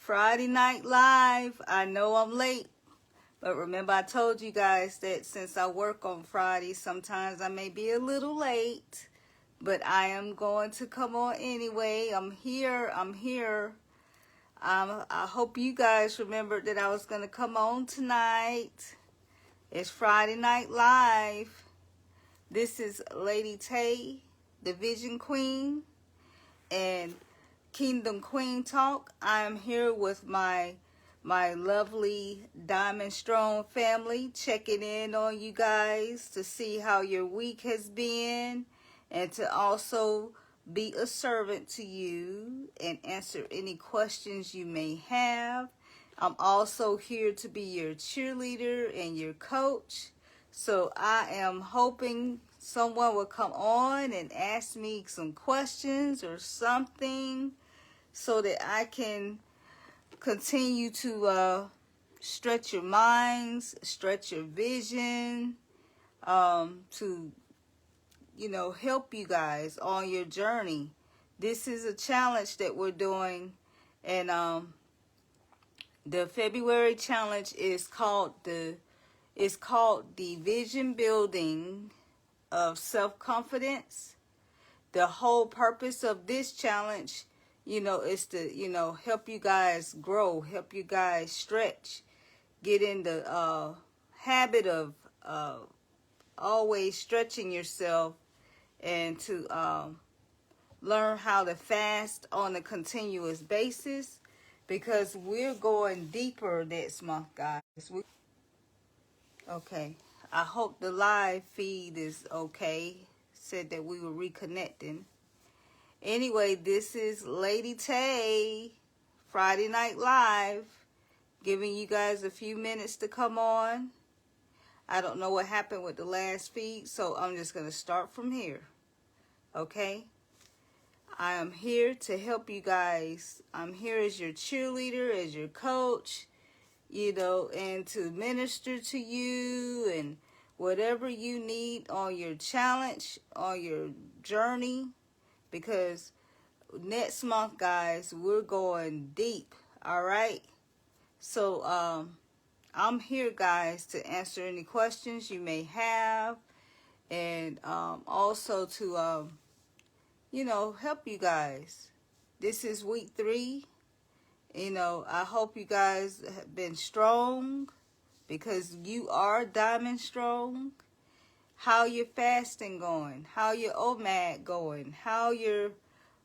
Friday Night Live. I know I'm late, but remember I told you guys that since I work on Friday, sometimes I may be a little late, but I am going to come on anyway. I'm here. I hope you guys remembered that I was going to come on tonight. It's Friday Night Live. This is Lady Tay, the Vision Queen, and Kingdom Queen Talk. I am here with my lovely Diamond Strong family, checking in on you guys to see how your week has been, and to also be a servant to you and answer any questions you may have. I'm also here to be your cheerleader and your coach. So I am hoping someone will come on and ask me some questions or something so that I can continue to stretch your minds, stretch your vision, to, help you guys on your journey. This is a challenge that we're doing, and the February challenge is called the Vision Building of Self-Confidence. The whole purpose of this challenge, is to, help you guys grow, help you guys stretch, get in the habit of always stretching yourself, and to learn how to fast on a continuous basis, because we're going deeper next month, guys. Okay, I hope the live feed is okay. Said that we were reconnecting. Anyway, this is Lady Tay, Friday Night Live, giving you guys a few minutes to come on. I don't know what happened with the last feed, so I'm just going to start from here. Okay? I am here to help you guys. I'm here as your cheerleader, as your coach, and to minister to you and whatever you need on your challenge, on your journey, because next month, guys, we're going deep, all right? So I'm here, guys, to answer any questions you may have, and also to help you guys. This is week 3. I hope you guys have been strong, because you are diamond strong. How your fasting going? How your OMAD going? How your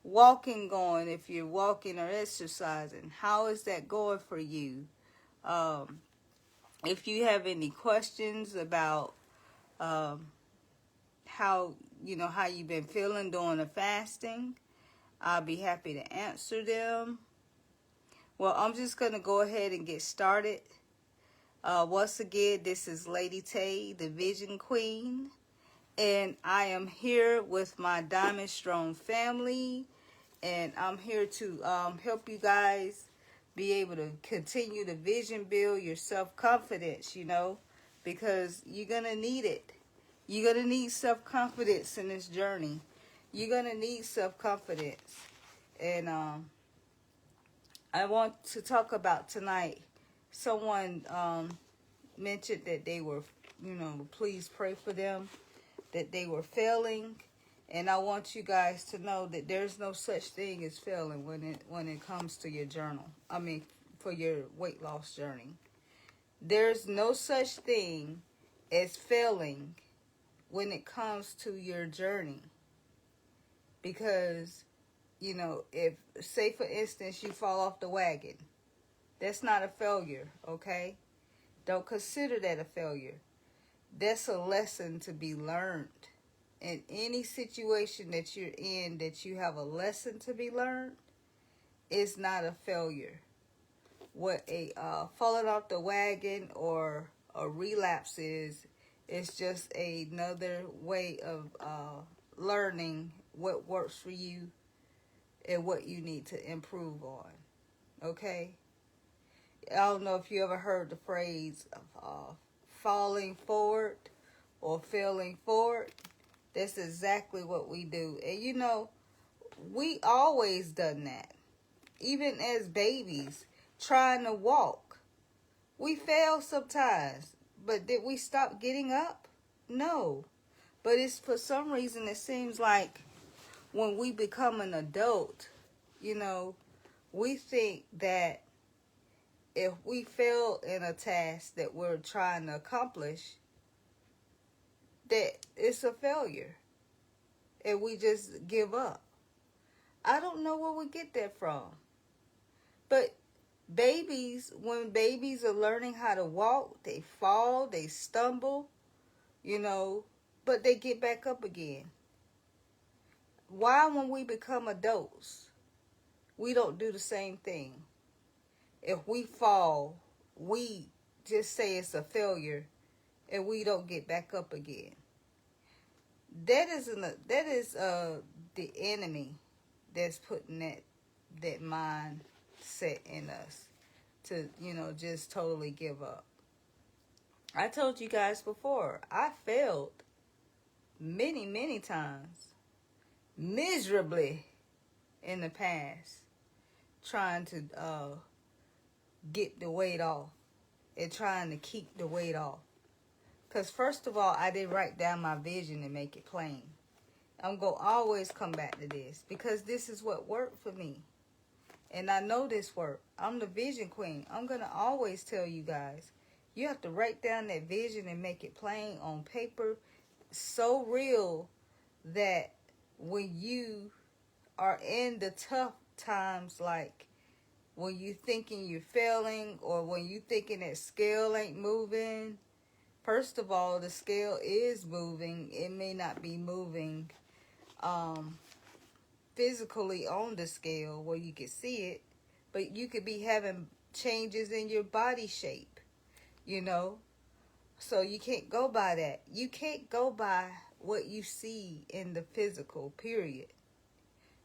walking going, if you're walking or exercising? How is that going for you? If you have any questions about how you've been feeling during the fasting, I'll be happy to answer them. Well, I'm just going to go ahead and get started. Once again, this is Lady Tay, the Vision Queen, and I am here with my Diamond Strong family, and I'm here to help you guys be able to continue to vision build your self-confidence, because you're going to need it. You're going to need self-confidence in this journey. You're going to need self-confidence. And I want to talk about tonight, someone mentioned that they were, please pray for them, that they were failing. And I want you guys to know that there's no such thing as failing when it comes to your journal. For your weight loss journey. There's no such thing as failing when it comes to your journey. Because, if, say for instance, you fall off the wagon, that's not a failure, okay? Don't consider that a failure. That's a lesson to be learned. In any situation that you're in that you have a lesson to be learned, it's not a failure. What a falling off the wagon or a relapse is just another way of learning what works for you and what you need to improve on. Okay? I don't know if you ever heard the phrase of falling forward or failing forward. That's exactly what we do. And we always done that. Even as babies, trying to walk. We fail sometimes, but did we stop getting up? No. But it's for some reason it seems like when we become an adult, you know, we think that if we fail in a task that we're trying to accomplish, that it's a failure and we just give up. I don't know where we get that from. But babies, when babies are learning how to walk, they fall, they stumble, you know, but they get back up again. Why, when we become adults, we don't do the same thing? If we fall, we just say it's a failure and we don't get back up again. That is the enemy that's putting that mindset in us to, you know, just totally give up. I told you guys before, I failed many, many times, miserably in the past, trying to get the weight off and trying to keep the weight off. Because first of all, I didn't write down my vision and make it plain. I'm going to always come back to this because this is what worked for me. And I know this worked. I'm the vision queen. I'm going to always tell you guys, you have to write down that vision and make it plain on paper, so real that when you are in the tough times, like when you thinking you're failing or when you thinking that scale ain't moving, first of all, the scale is moving. It may not be moving physically on the scale where you can see it, but you could be having changes in your body shape, you know. So you can't go by that. You can't go by what you see in the physical, period.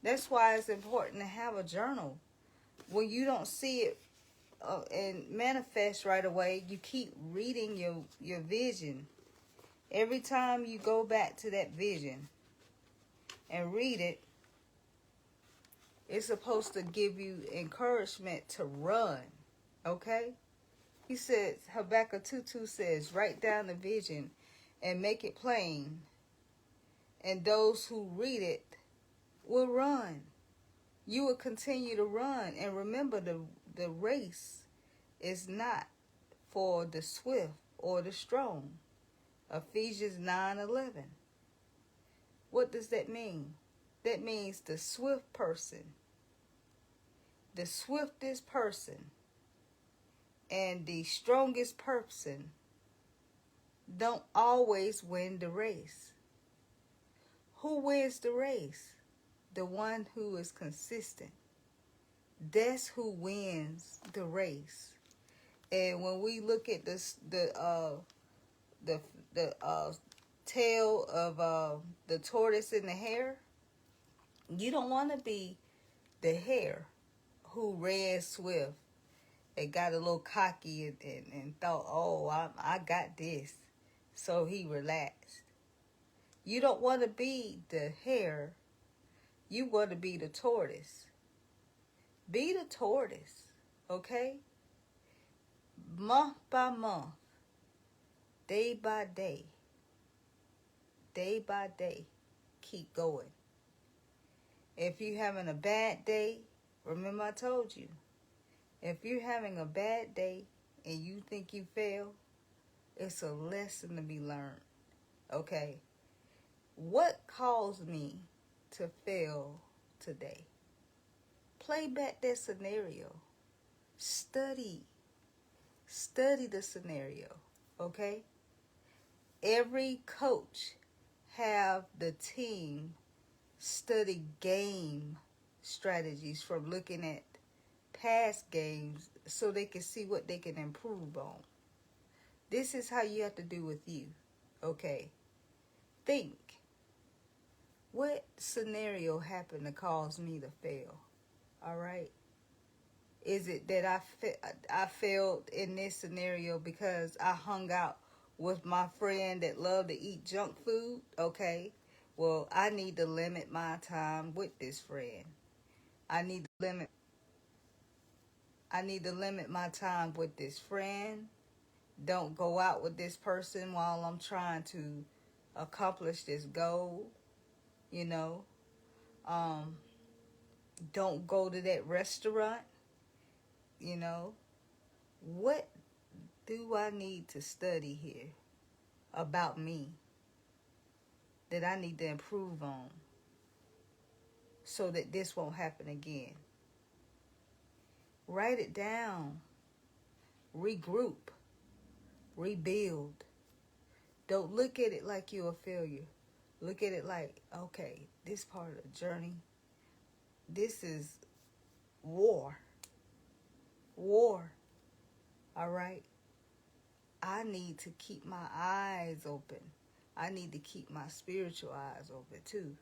That's why it's important to have a journal. When you don't see it and manifest right away, you keep reading your vision. Every time you go back to that vision and read it, it's supposed to give you encouragement to run, okay? He says, Habakkuk 2:2 says, write down the vision and make it plain, and those who read it will run. You will continue to run. And remember, the race is not for the swift or the strong. Ephesians 9:11. What does that mean? That means the swift person, the swiftest person, and the strongest person don't always win the race. Who wins the race? The one who is consistent. That's who wins the race. And when we look at the tail of the tortoise and the hare, you don't want to be the hare who ran swift and got a little cocky and thought, oh, I got this. So he relaxed. You don't want to be the hare. You want to be the tortoise. Be the tortoise, okay? Month by month, day by day, keep going. If you're having a bad day, remember I told you, if you're having a bad day and you think you fail, it's a lesson to be learned, okay? What caused me to fail today? Play back that scenario. Study the scenario, okay? Every coach have the team study game strategies from looking at past games so they can see what they can improve on. This is how you have to do with you, okay? Think, what scenario happened to cause me to fail, all right? Is it that I failed in this scenario because I hung out with my friend that loved to eat junk food? Okay, well, I need to limit my time with this friend. I need to limit. I need to limit my time with this friend. Don't go out with this person while I'm trying to accomplish this goal. You know, don't go to that restaurant. You know, what do I need to study here about me that I need to improve on so that this won't happen again? Write it down. Regroup. Rebuild. Don't look at it like you're a failure. Look at it like, okay, this part of the journey, this is war. War. All right? I need to keep my eyes open. I need to keep my spiritual eyes open too.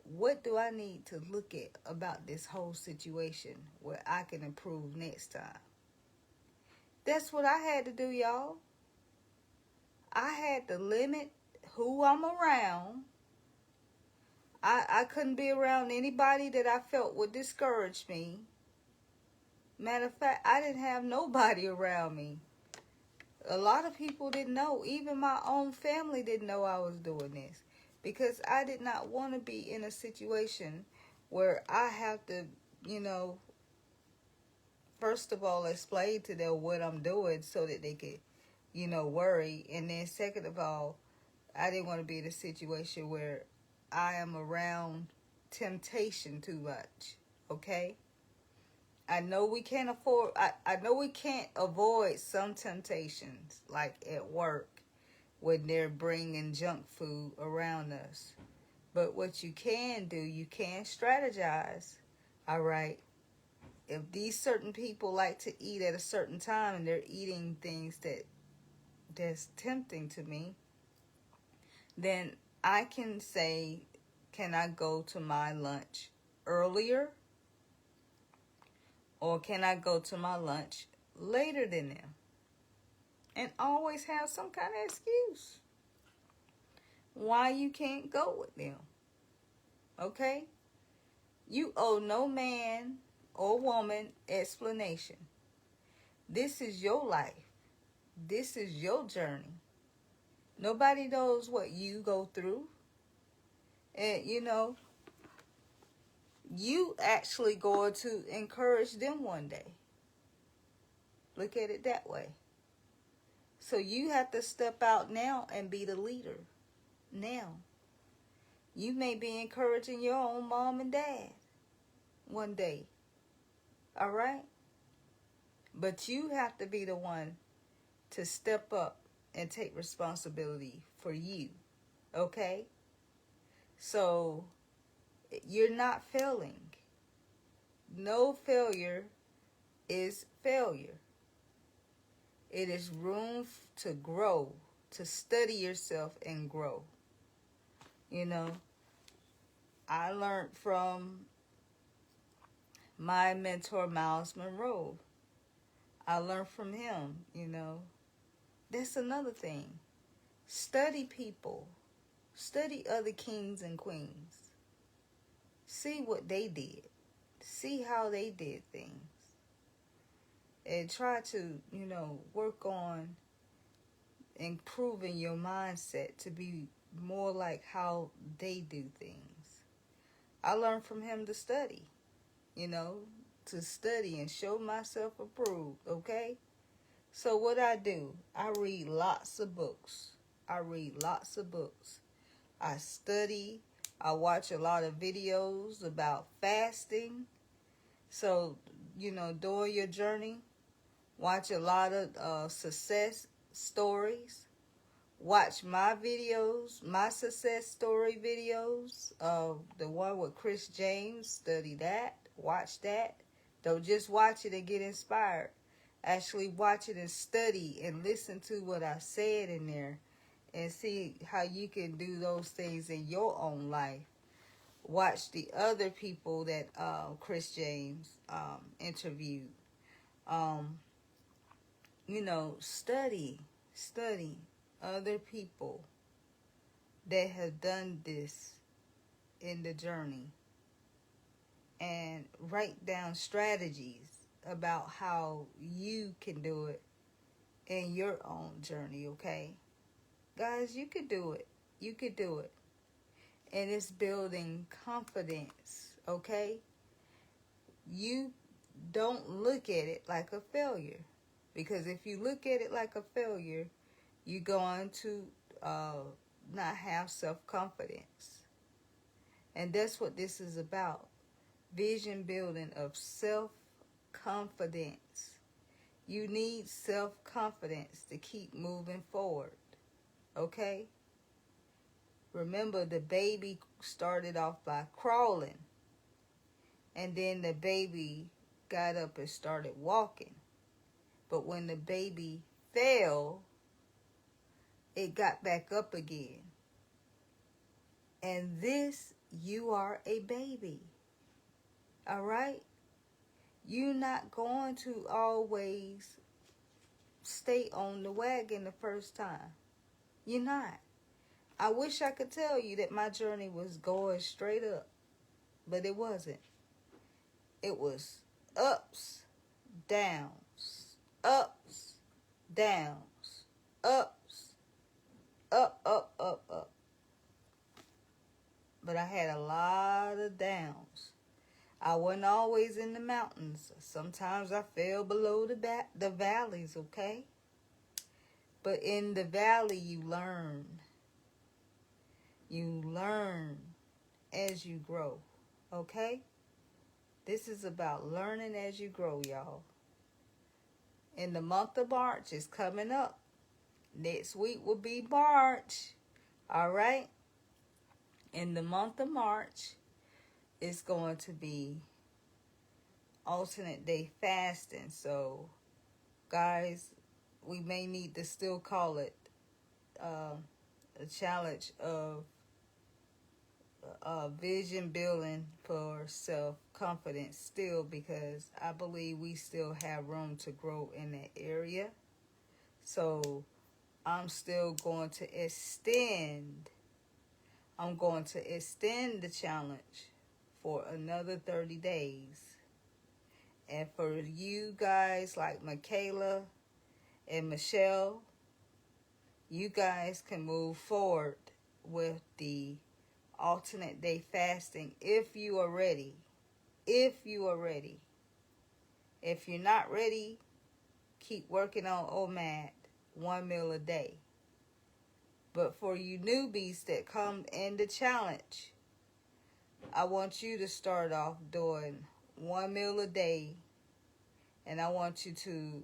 What do I need to look at about this whole situation where I can improve next time? That's what I had to do, y'all. I had to limit who I'm around. I couldn't be around anybody that I felt would discourage me. Matter of fact, I didn't have nobody around me. A lot of people didn't know. Even my own family didn't know I was doing this. Because I did not want to be in a situation where I have to, first of all, explain to them what I'm doing so that they could, worry. And then second of all, I didn't want to be in a situation where I am around temptation too much. Okay? I know we can't afford, I know we can't avoid some temptations, like at work when they're bringing junk food around us. But what you can do, you can strategize, all right? If these certain people like to eat at a certain time and they're eating things that's tempting to me, then I can say, can I go to my lunch earlier? Or can I go to my lunch later than them? And always have some kind of excuse why you can't go with them. Okay? You owe no man or woman explanation. This is your life. This is your journey. Nobody knows what you go through. And, you actually going to encourage them one day. Look at it that way. So you have to step out now and be the leader. Now. You may be encouraging your own mom and dad one day. All right? But you have to be the one to step up and take responsibility for you. Okay? So you're not failing. No failure is failure. It is room to grow, to study yourself and grow. I learned from my mentor, Miles Monroe. I learned from him, That's another thing. Study people. Study other kings and queens. See what they did. See how they did things. And try to, work on improving your mindset to be more like how they do things. I learned from him to study, to study and show myself approved, okay? So what I do, I read lots of books. I study. I watch a lot of videos about fasting. So, during your journey, watch a lot of success stories. Watch my videos, my success story videos. The one with Chris James, study that. Watch that. Don't just watch it and get inspired. Actually watch it and study and listen to what I said in there and see how you can do those things in your own life. Watch the other people that Chris James interviewed. Study other people that have done this in the journey and write down strategies about how you can do it in your own journey, okay? Guys, you could do it. You could do it. And it's building confidence, okay? You don't look at it like a failure. Because if you look at it like a failure, you're going to not have self-confidence. And that's what this is about. Vision building of self-confidence. You need self-confidence to keep moving forward. Okay? Remember, the baby started off by crawling. And then the baby got up and started walking. But when the baby fell, it got back up again. And this, you are a baby. All right? You're not going to always stay on the wagon the first time. You're not. I wish I could tell you that my journey was going straight up, but it wasn't. It was ups, downs, ups, downs, ups, up. But I had a lot of downs. I wasn't always in the mountains. Sometimes I fell below the valleys, okay? But in the valley, you learn. You learn as you grow, okay? This is about learning as you grow, y'all. And the month of March is coming up. Next week will be March, all right? In the month of March, it's going to be alternate day fasting. So, guys, we may need to still call it a challenge of vision building for self-confidence still, because I believe we still have room to grow in that area. So I'm still going to extend the challenge for another 30 days. And for you guys like Michaela and Michelle, you guys can move forward with the alternate day fasting if you are ready. If you are ready. If you're not ready, keep working on OMAD, 1 meal a day. But for you newbies that come in the challenge, I want you to start off doing 1 meal a day. And I want you to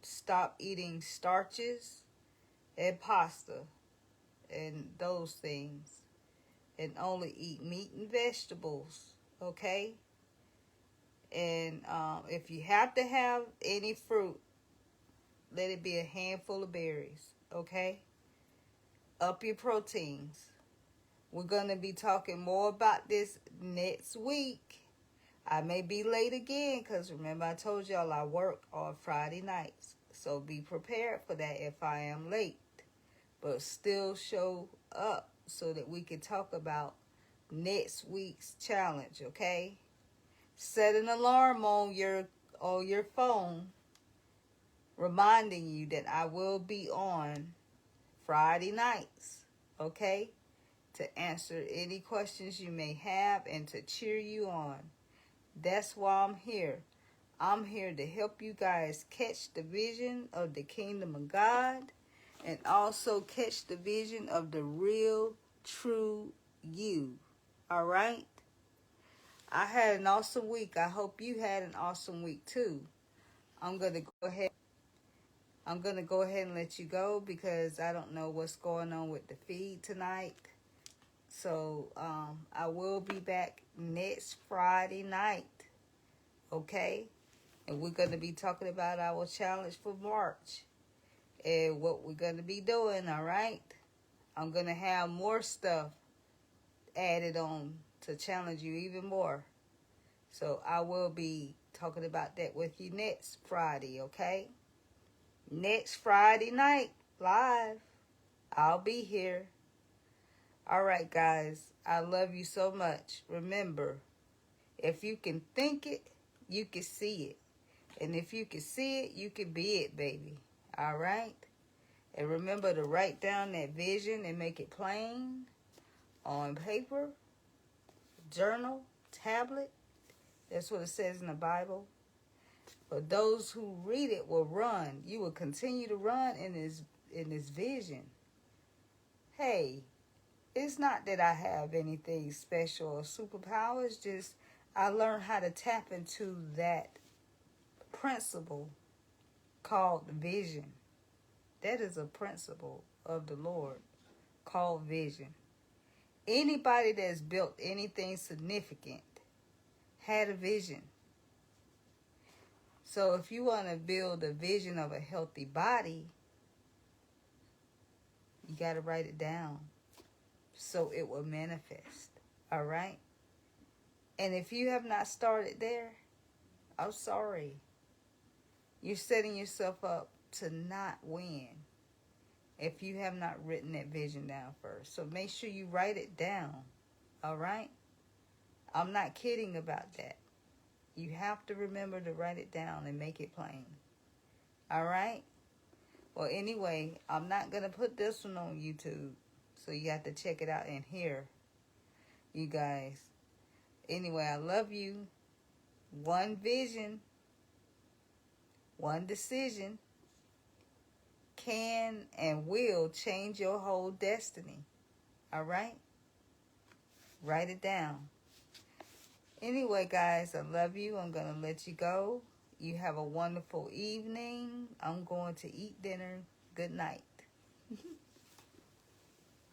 stop eating starches and pasta and those things, and only eat meat and vegetables, okay? And if you have to have any fruit, let it be a handful of berries, okay? Up your proteins. We're going to be talking more about this next week. I may be late again because remember I told y'all I work on Friday nights. So be prepared for that if I am late. But still show up so that we can talk about next week's challenge, okay? Set an alarm on your phone reminding you that I will be on Friday nights, okay? To answer any questions you may have and to cheer you on. That's why I'm here. I'm here to help you guys catch the vision of the kingdom of God and also catch the vision of the real, true you. All right? I had an awesome week. I hope you had an awesome week too. I'm going to go ahead and let you go because I don't know what's going on with the feed tonight. So I will be back next Friday night. Okay? And we're going to be talking about our challenge for March and what we're going to be doing, all right? I'm going to have more stuff added on to challenge you even more. So I will be talking about that with you next Friday, okay? Next Friday night, live. I'll be here. All right, guys. I love you so much. Remember, if you can think it, you can see it. And if you can see it, you can be it, baby. All right? And remember to write down that vision and make it plain on paper, journal, tablet. That's what it says in the Bible. But those who read it will run. You will continue to run in this vision. Hey, it's not that I have anything special or superpowers. Just I learned how to tap into that principle called vision. That is a principle of the Lord called vision. Anybody that's built anything significant had a vision. So if you want to build a vision of a healthy body, you got to write it down so it will manifest. All right? And if you have not started there, I'm sorry. You're setting yourself up to not win if you have not written that vision down first. So make sure you write it down. All right? I'm not kidding about that. You have to remember to write it down and make it plain. All right? Well, anyway, I'm not going to put this one on YouTube. So you have to check it out and hear, you guys. Anyway, I love you. One vision, one decision can and will change your whole destiny. All right? Write it down. Anyway, guys, I love you. I'm going to let you go. You have a wonderful evening. I'm going to eat dinner. Good night.